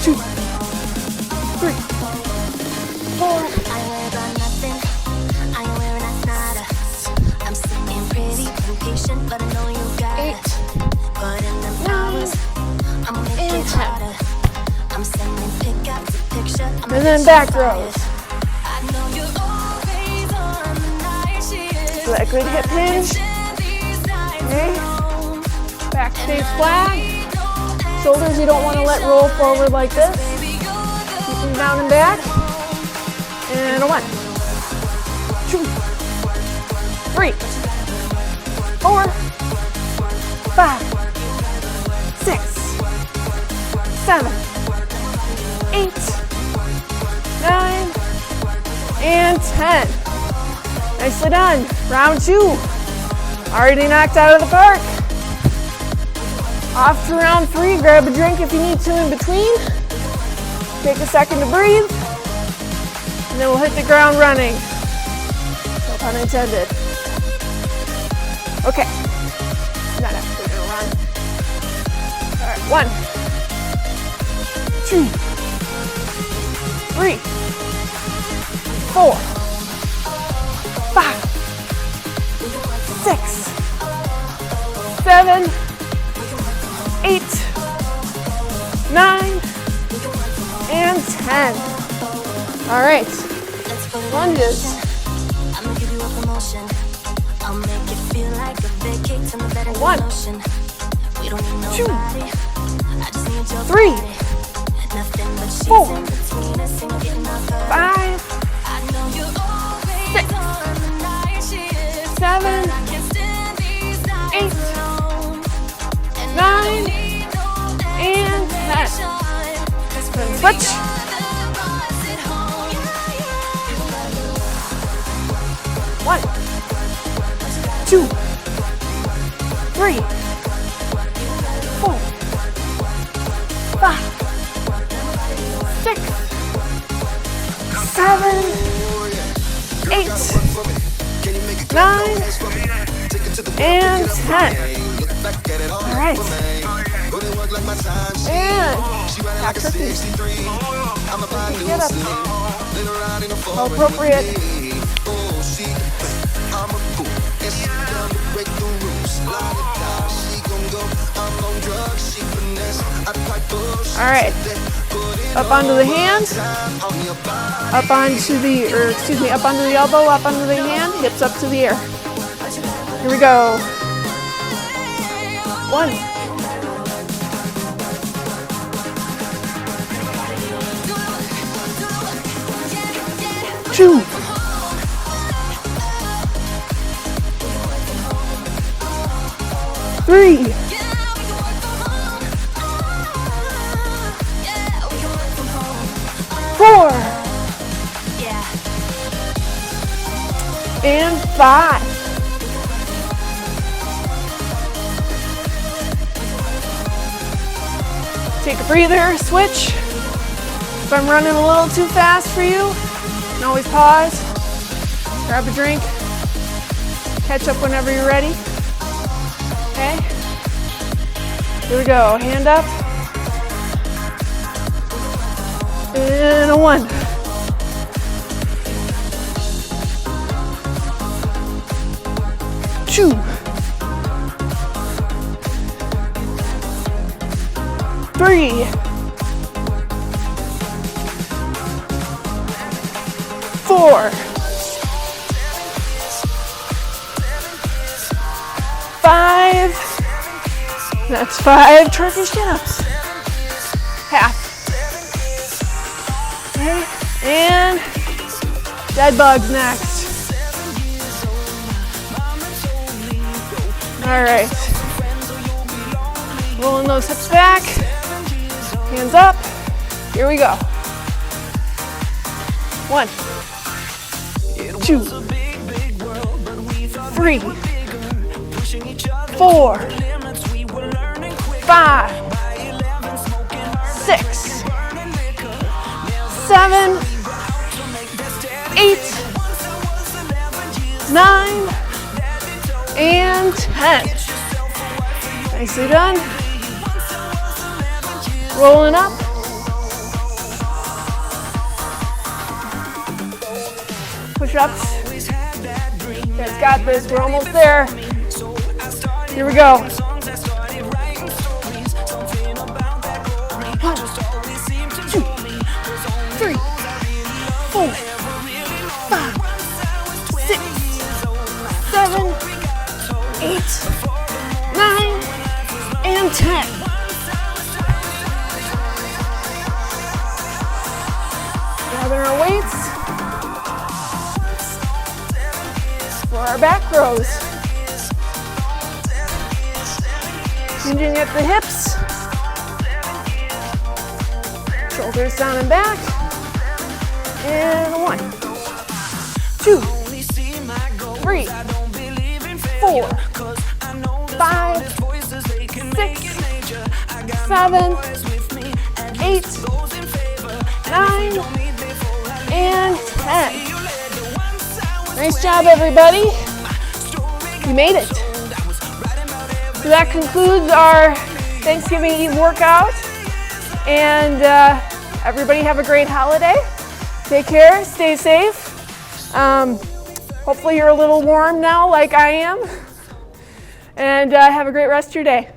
Two, 3, 4. But I know you got 8, 9, and 10. I'm sending pick up the picture. And then back rows. So that good hip hinge. Okay. Back stays flat. Shoulders you don't want to let roll forward like this. Keep them down and back. And a 1, 2, 3, 4, 5, 6, 7, 8, 9, and 10. Nicely done. Round 2. Already knocked out of the park. Off to round 3. Grab a drink if you need to in between. Take a second to breathe, and then we'll hit the ground running. No pun intended. Okay. Not actually gonna run. All right, 1, 2, 3, 4, 5, 6, 7, 8, 9, and 10. All right, lunges. I'ma give you a promotion. I'll make it feel like a vacate to my bed and 1, emotion. We don't need 2, nobody. I just need your 3, body. Nothing but sheets 4, in between us and getting off her. 5, I know you're always on the night shift. 7, I can't stand these nights 8, alone. And I 9, don't need no and 10. explanation. 'Cause Then we switch. got the boys at home. Yeah, yeah. 1, 2, 3, 4, 5, 6, 7, 8, 9, and 10. All right. And back to feet. Get up. How appropriate. All right. Up onto the hand. Up onto the, up onto the elbow, up onto the hand, hips up to the air. Here we go. 1, 2, 3, 4, and 5. Take a breather, switch. If I'm running a little too fast for you, you can always pause, grab a drink, catch up whenever you're ready. Okay? Here we go, hand up. And a 1. 2. 3. 4. 5. That's 5 Turkish chin-ups. Half. Okay. And dead bugs next. All right. Rolling those hips back. Hands up. Here we go. 1, 2, 3, 4, 5, 6, 7, 8, 9, and 10. Nicely done. Rolling up. Push-ups. You guys got this. We're almost there. Here we go. 1, 2, 3, 4, 5, 6, 7, 8, 9, and 10. Grabbing our weights for our back rows. Hinging at the hips. Shoulders down and back. And 1, 2, 3, 4, 5, 6, 7, 8, and 10. Nice job, everybody. You made it. So that concludes our Thanksgiving Eve workout. And everybody have a great holiday. Take care, stay safe. Hopefully you're a little warm now like I am. And have a great rest of your day.